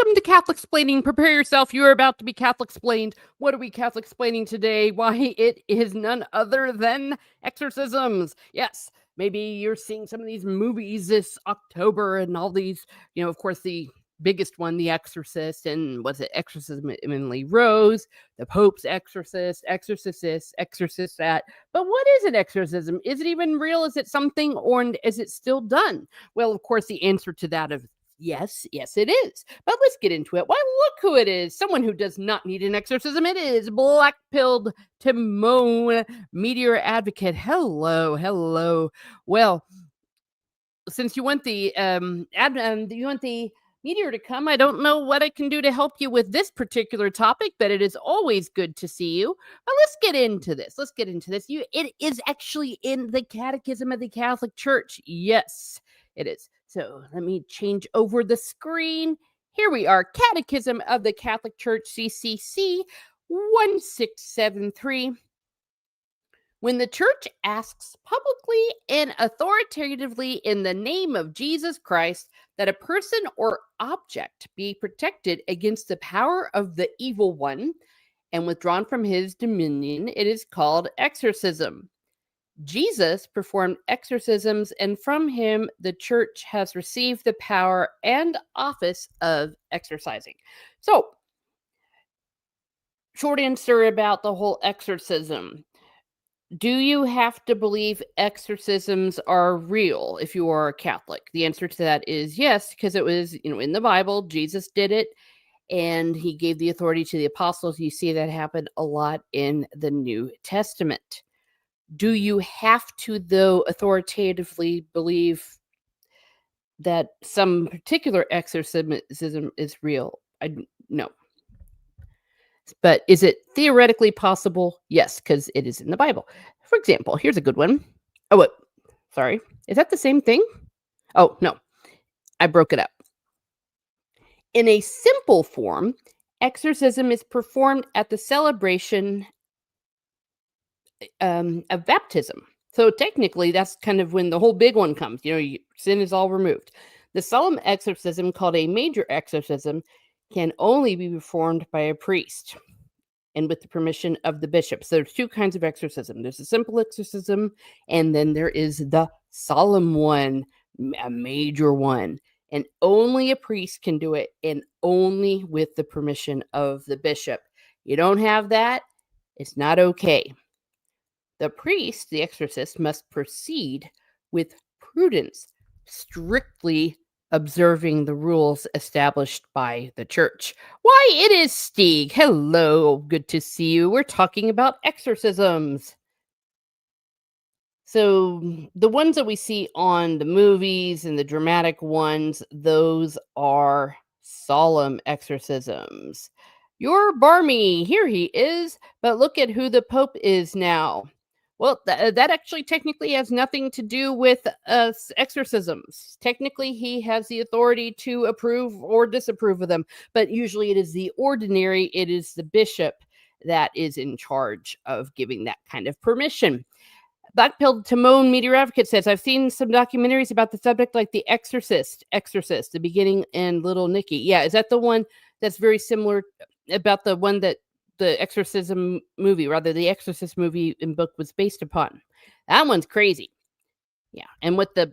Welcome to Catholicsplaining. Prepare yourself. You are about to be Catholicsplained. What are we Catholicsplaining today? Why, it is none other than exorcisms. Yes, maybe you're seeing some of these movies this October and all these, of course, the biggest one, The Exorcist, and was it Exorcism of Emily Rose, the Pope's Exorcist, Exorcist this, Exorcist that. But what is an exorcism? Is it even real? Is it something, or is it still done? Well, of course, the answer to that is yes, it is. But let's get into it. Why, look who it is. Someone who does not need an exorcism. It is black-pilled Timon, meteor advocate. Hello. Well, since you want the meteor to come, I don't know what I can do to help you with this particular topic, but it is always good to see you. But let's get into this. It is actually in the Catechism of the Catholic Church. Yes, it is. So let me change over the screen. Here we are, Catechism of the Catholic Church, CCC 1673. When the Church asks publicly and authoritatively in the name of Jesus Christ that a person or object be protected against the power of the evil one and withdrawn from his dominion, it is called exorcism. Jesus performed exorcisms, and from him the Church has received the power and office of exorcising. So, short answer about the whole exorcism. Do you have to believe exorcisms are real if you are a Catholic? The answer to that is yes, because it was, in the Bible, Jesus did it, and he gave the authority to the apostles. You see that happen a lot in the New Testament. Do you have to, though, authoritatively believe that some particular exorcism is real? No. But is it theoretically possible? Yes, because it is in the Bible. For example, here's a good one. Oh, wait, sorry. Is that the same thing? Oh, no. I broke it up. In a simple form, exorcism is performed at the celebration of baptism. So technically, that's kind of when the whole big one comes. Sin is all removed. The solemn exorcism, called a major exorcism, can only be performed by a priest and with the permission of the bishop. So there's two kinds of exorcism. There's a simple exorcism, and then there is the solemn one, a major one. And only a priest can do it, and only with the permission of the bishop. You don't have that, it's not okay. The priest, the exorcist, must proceed with prudence, strictly observing the rules established by the Church. Why, it is Stieg. Hello, good to see you. We're talking about exorcisms. So the ones that we see on the movies and the dramatic ones, those are solemn exorcisms. You're Barmy, here he is, but look at who the Pope is now. Well, that actually technically has nothing to do with exorcisms. Technically, he has the authority to approve or disapprove of them, but usually it is the ordinary, it is the bishop that is in charge of giving that kind of permission. Black-pilled Timon, meteor advocate, says, I've seen some documentaries about the subject, like The Exorcist, The Beginning, and Little Nicky. Yeah, is that the one that's very similar about the one that the Exorcism movie, rather the Exorcist movie and book was based upon? That one's crazy. Yeah, and what the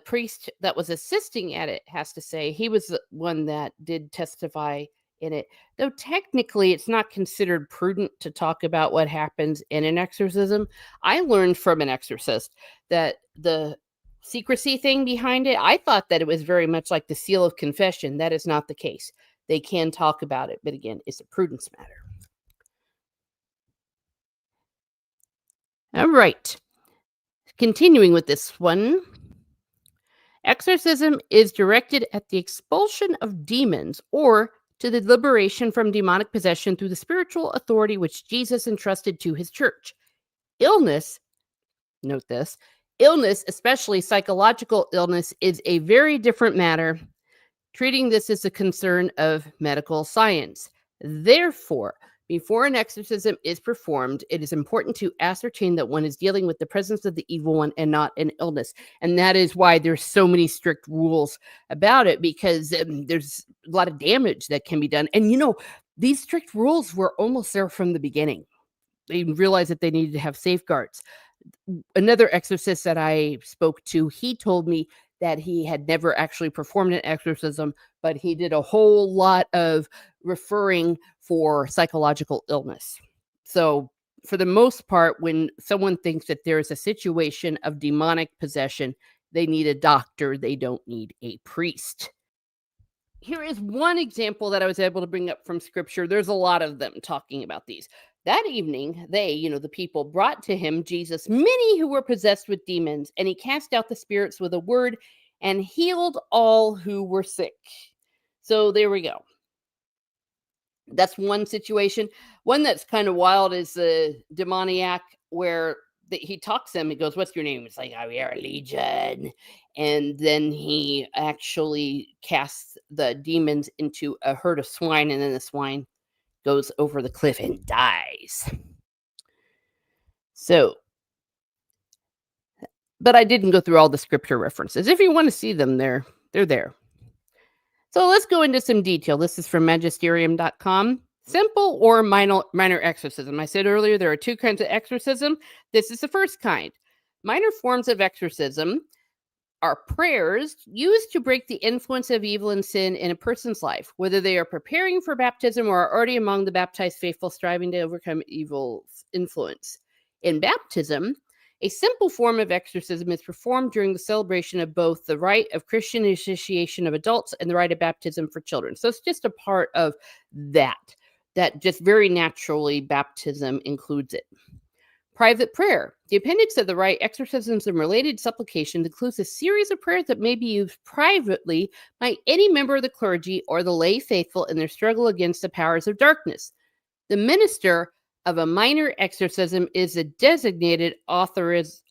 priest that was assisting at it has to say, he was the one that did testify in it. Though technically it's not considered prudent to talk about what happens in an exorcism. I learned from an exorcist that the secrecy thing behind it, I thought that it was very much like the seal of confession. That is not the case. They can talk about it, but again, it's a prudence matter. All right. Continuing with this one. Exorcism is directed at the expulsion of demons or to the liberation from demonic possession through the spiritual authority which Jesus entrusted to his church. Illness, note this, illness, especially psychological illness, is a very different matter. Treating this is a concern of medical science. Therefore, Before an exorcism is performed, it is important to ascertain that one is dealing with the presence of the evil one and not an illness. And that is why there's so many strict rules about it, because there's a lot of damage that can be done. And these strict rules were almost there from the beginning. They realized that they needed to have safeguards. Another exorcist that I spoke to, he told me that he had never actually performed an exorcism, but he did a whole lot of referring for psychological illness. So, for the most part, when someone thinks that there is a situation of demonic possession, they need a doctor, they don't need a priest. Here is one example that I was able to bring up from scripture. There's a lot of them talking about these. That evening, they, the people, brought to him, Jesus, many who were possessed with demons, and he cast out the spirits with a word and healed all who were sick. So there we go. That's one situation. One that's kind of wild is the demoniac, where he talks to him. He goes, "What's your name?" It's like, "Oh, we are Legion." And then he actually casts the demons into a herd of swine, and then the swine goes over the cliff and dies. So, but I didn't go through all the scripture references. If you want to see them, they're there. So let's go into some detail. This is from magisterium.com. Simple or minor exorcism. I said earlier there are two kinds of exorcism. This is the first kind. Minor forms of exorcism are prayers used to break the influence of evil and sin in a person's life, whether they are preparing for baptism or are already among the baptized faithful striving to overcome evil's influence. In baptism, a simple form of exorcism is performed during the celebration of both the rite of Christian initiation of adults and the rite of baptism for children. So it's just a part of that just very naturally baptism includes it. Private prayer. The appendix of the rite, exorcisms and related supplications, includes a series of prayers that may be used privately by any member of the clergy or the lay faithful in their struggle against the powers of darkness. The minister of a minor exorcism is a designated authorized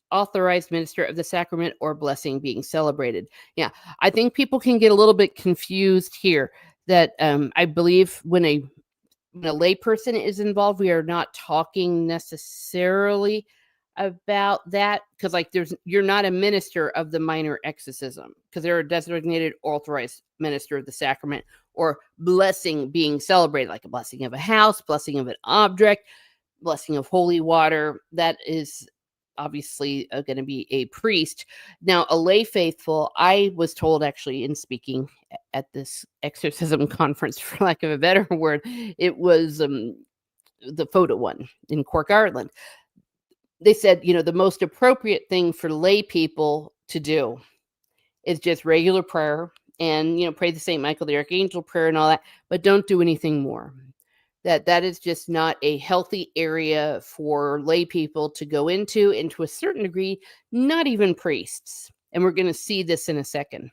minister of the sacrament or blessing being celebrated. Yeah, I think people can get a little bit confused here that I believe when a layperson is involved, we are not talking necessarily about that, because you're not a minister of the minor exorcism, because they're a designated authorized minister of the sacrament or blessing being celebrated, like a blessing of a house, blessing of an object, blessing of holy water. That is obviously going to be a priest. Now, a lay faithful, I was told actually in speaking at this exorcism conference, for lack of a better word, it was the photo one in Cork, Ireland. They said, the most appropriate thing for lay people to do is just regular prayer and, pray the St. Michael the Archangel prayer and all that, but don't do anything more. That is just not a healthy area for lay people to go into, and to a certain degree, not even priests. And we're going to see this in a second.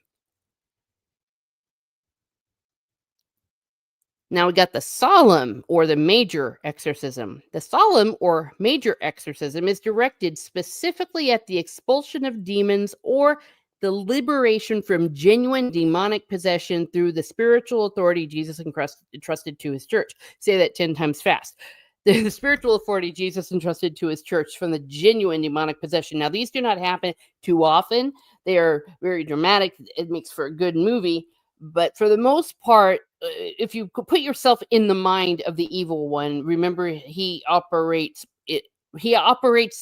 Now we got the solemn or the major exorcism. The solemn or major exorcism is directed specifically at the expulsion of demons or the liberation from genuine demonic possession through the spiritual authority Jesus entrusted to his church. Say that 10 times fast. The spiritual authority Jesus entrusted to his church from the genuine demonic possession. Now, these do not happen too often. They are very dramatic. It makes for a good movie. But for the most part, if you put yourself in the mind of the evil one, remember he operates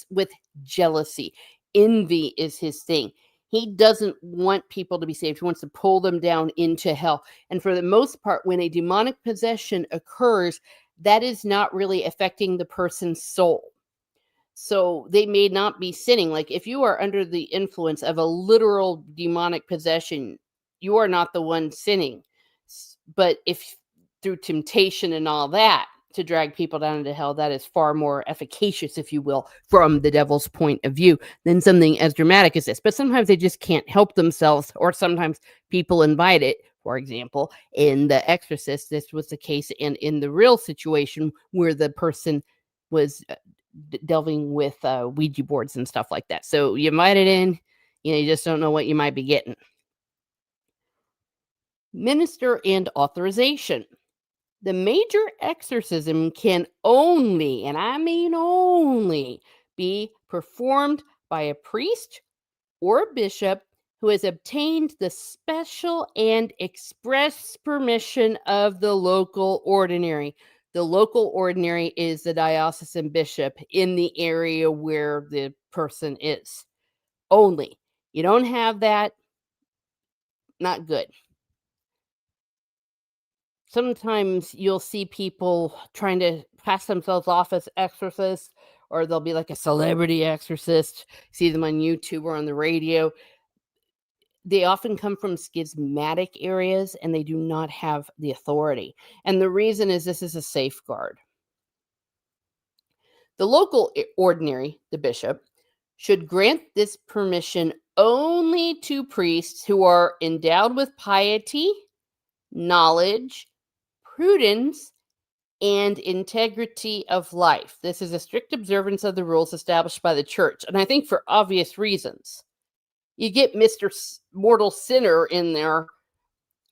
with jealousy. Envy is his thing. He doesn't want people to be saved. He wants to pull them down into hell. And for the most part, when a demonic possession occurs, that is not really affecting the person's soul. So they may not be sinning. Like if you are under the influence of a literal demonic possession, you are not the one sinning. But if through temptation and all that to drag people down into hell, that is far more efficacious, if you will, from the devil's point of view than something as dramatic as this. But sometimes they just can't help themselves, or sometimes people invite it. For example, in The Exorcist, this was the case, and in the real situation where the person was delving with Ouija boards and stuff like that. So you invite it in, you just don't know what you might be getting. Minister and authorization. The major exorcism can only, and I mean only, be performed by a priest or a bishop who has obtained the special and express permission of the local ordinary. The local ordinary is the diocesan bishop in the area where the person is. Only. You don't have that, not good. Sometimes you'll see people trying to pass themselves off as exorcists, or they'll be like a celebrity exorcist. See them on YouTube or on the radio. They often come from schismatic areas and they do not have the authority. And the reason is this is a safeguard. The local ordinary, the bishop, should grant this permission only to priests who are endowed with piety, knowledge, prudence, and integrity of life. This is a strict observance of the rules established by the church, and I think for obvious reasons. You get Mr. Mortal Sinner in there,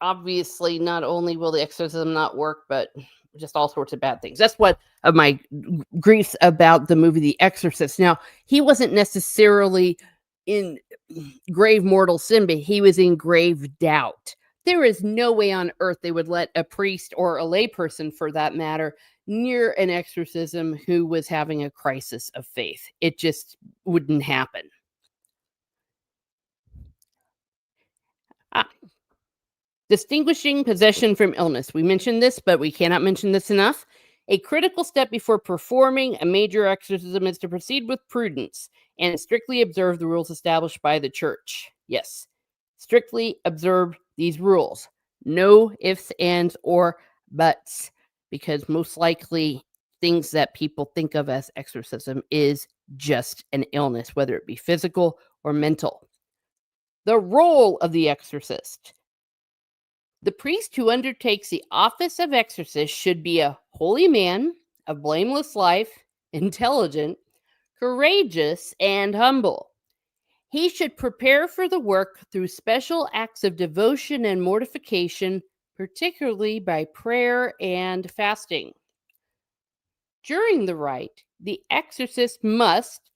obviously not only will the exorcism not work, but just all sorts of bad things. That's one of my griefs about the movie The Exorcist. Now, he wasn't necessarily in grave mortal sin, but he was in grave doubt. There is no way on earth they would let a priest or a layperson, for that matter, near an exorcism who was having a crisis of faith. It just wouldn't happen. Ah, distinguishing possession from illness. We mentioned this, but we cannot mention this enough. A critical step before performing a major exorcism is to proceed with prudence and strictly observe the rules established by the church. Yes, strictly observe these rules. No ifs, ands, or buts, because most likely things that people think of as exorcism is just an illness, whether it be physical or mental. The role of the exorcist. The priest who undertakes the office of exorcist should be a holy man, of blameless life, intelligent, courageous, and humble. He should prepare for the work through special acts of devotion and mortification, particularly by prayer and fasting. During the rite, the exorcist must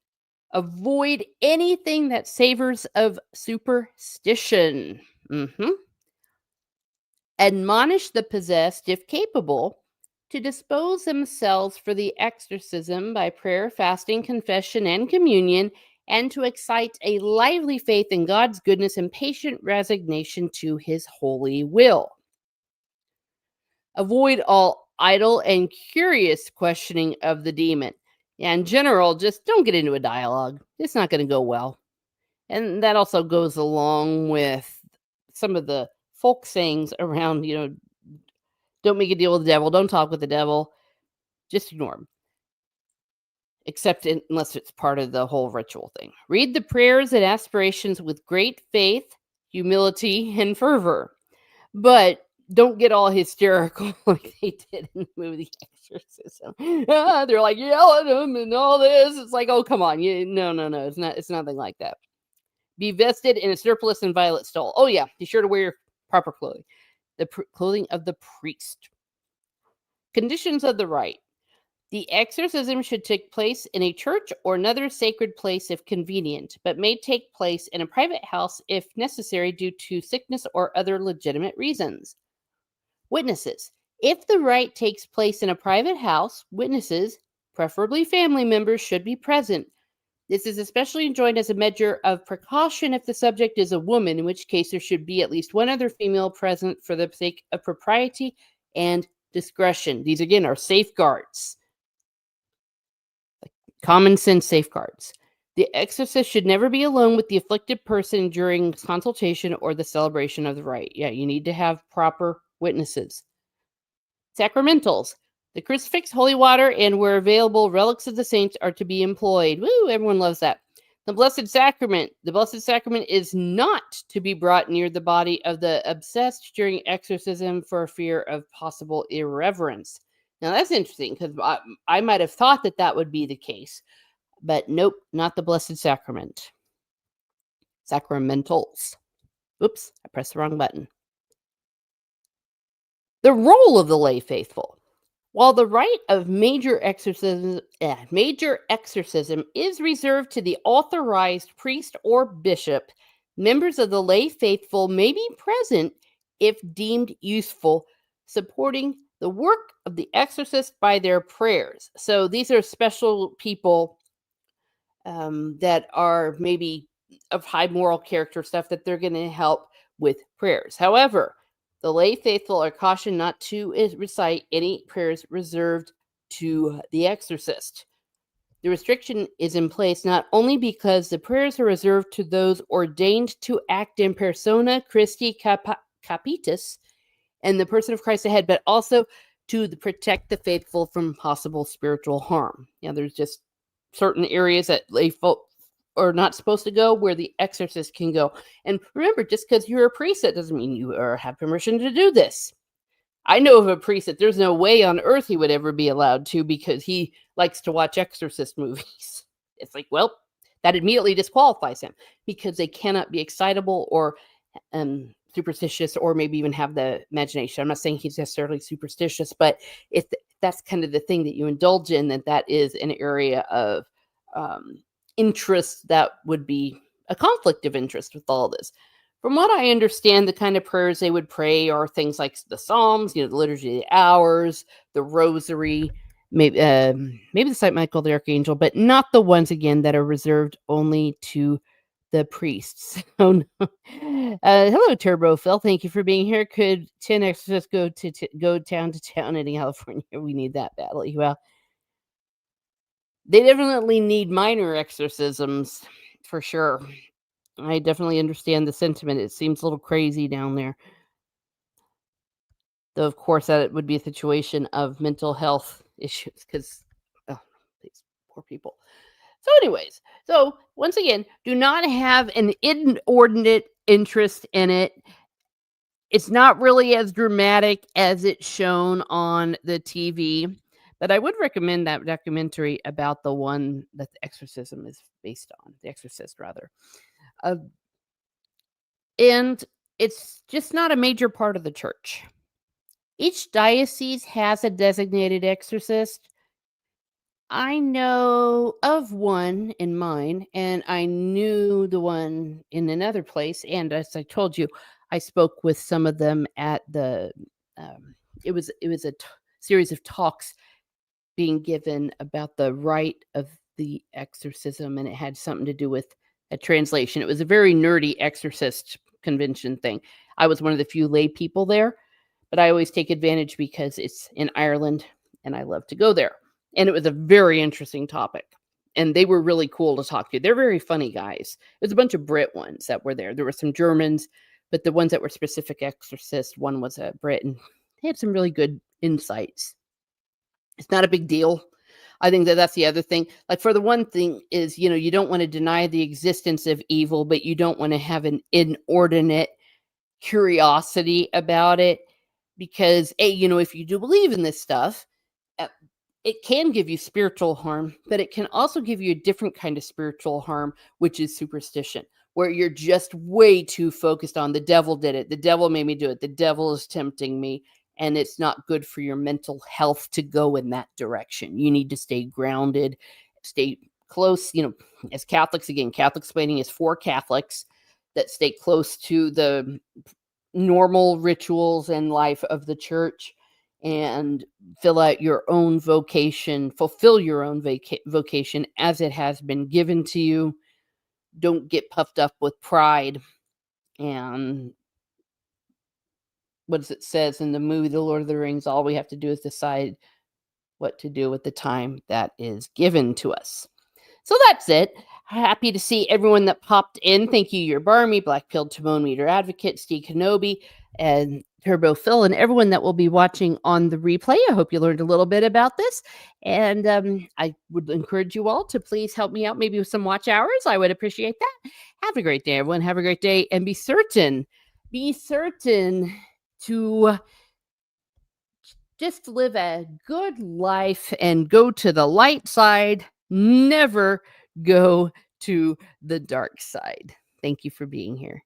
avoid anything that savors of superstition. Admonish the possessed, if capable, to dispose themselves for the exorcism by prayer, fasting, confession, and communion, and to excite a lively faith in God's goodness and patient resignation to his holy will. Avoid all idle and curious questioning of the demon. In general, just don't get into a dialogue. It's not going to go well. And that also goes along with some of the folk sayings around, don't make a deal with the devil, don't talk with the devil, just ignore him. Except unless it's part of the whole ritual thing. Read the prayers and aspirations with great faith, humility, and fervor. But don't get all hysterical like they did in the movie Exorcism. They're like yelling at him and all this. It's like, oh, come on. No. It's nothing like that. Be vested in a surplice and violet stole. Oh, yeah. Be sure to wear your proper clothing. The clothing of the priest. Conditions of the rite. The exorcism should take place in a church or another sacred place if convenient, but may take place in a private house if necessary due to sickness or other legitimate reasons. Witnesses. If the rite takes place in a private house, witnesses, preferably family members, should be present. This is especially enjoined as a measure of precaution if the subject is a woman, in which case there should be at least one other female present for the sake of propriety and discretion. These, again, are safeguards. Common sense safeguards. The exorcist should never be alone with the afflicted person during consultation or the celebration of the rite. Yeah, you need to have proper witnesses. Sacramentals. The crucifix, holy water, and where available, relics of the saints are to be employed. Woo, everyone loves that. The Blessed Sacrament. The Blessed Sacrament is not to be brought near the body of the obsessed during exorcism for fear of possible irreverence. Now, that's interesting because I might have thought that would be the case. But nope, not the Blessed Sacrament. Sacramentals. Oops, I pressed the wrong button. The role of the lay faithful. While the rite of major exorcism is reserved to the authorized priest or bishop, members of the lay faithful may be present if deemed useful, supporting the work of the exorcist by their prayers. So these are special people that are maybe of high moral character stuff that they're going to help with prayers. However, the lay faithful are cautioned not to recite any prayers reserved to the exorcist. The restriction is in place not only because the prayers are reserved to those ordained to act in persona Christi capitis and the person of Christ ahead, but also to protect the faithful from possible spiritual harm. There's just certain areas that lay folk are not supposed to go where the exorcist can go. And remember, just because you're a priest, that doesn't mean you have permission to do this. I know of a priest that there's no way on earth he would ever be allowed to because he likes to watch exorcist movies. It's like, well, that immediately disqualifies him because they cannot be excitable or superstitious or maybe even have the imagination. I'm not saying he's necessarily superstitious, but if that's kind of the thing that you indulge in, that is an area of interest that would be a conflict of interest with all this. From what I understand, the kind of prayers they would pray are things like the Psalms, the Liturgy of the Hours, the Rosary, maybe the Saint Michael the Archangel, but not the ones again that are reserved only to the priests. Oh no! Hello, Turbo Phil. Thank you for being here. Could 10 exorcists go town to town in California? We need that badly. Well, they definitely need minor exorcisms for sure. I definitely understand the sentiment. It seems a little crazy down there. Though, of course, that would be a situation of mental health issues because, oh, these poor people. So, anyways, once again, do not have an inordinate interest in it. It's not really as dramatic as it's shown on the TV, but I would recommend that documentary about the one that the exorcism is based on, The Exorcist, rather. And it's just not a major part of the church. Each diocese has a designated exorcist. I know of one in mine, and I knew the one in another place. And as I told you, I spoke with some of them at the. It was a series of talks being given about the rite of the exorcism, and it had something to do with a translation. It was a very nerdy exorcist convention thing. I was one of the few lay people there, but I always take advantage because it's in Ireland, and I love to go there. And it was a very interesting topic. And they were really cool to talk to. They're very funny guys. There's a bunch of Brit ones that were there. There were some Germans, but the ones that were specific exorcists, one was a Brit, and they had some really good insights. It's not a big deal. I think that's the other thing. Like, for the one thing is, you don't want to deny the existence of evil, but you don't want to have an inordinate curiosity about it because, if you do believe in this stuff, it can give you spiritual harm, but it can also give you a different kind of spiritual harm, which is superstition, where you're just way too focused on the devil did it. The devil made me do it. The devil is tempting me. And it's not good for your mental health to go in that direction. You need to stay grounded, stay close. As Catholics, again, Catholicsplaining is for Catholics that stay close to the normal rituals and life of the church and fill out your own vocation, fulfill your own vocation as it has been given to you. Don't get puffed up with pride and what it says in the movie The Lord of the Rings. All we have to do is decide what to do with the time that is given to us. So that's it. Happy to see everyone that popped in. Thank you, your Barmy, Black Pilled Timon Meter Advocate, Steve Kenobi, and Turbo Phil, and everyone that will be watching on the replay. I hope you learned a little bit about this. And I would encourage you all to please help me out, maybe with some watch hours. I would appreciate that. Have a great day, everyone. Have a great day. And be certain to just live a good life and go to the light side. Never go to the dark side. Thank you for being here.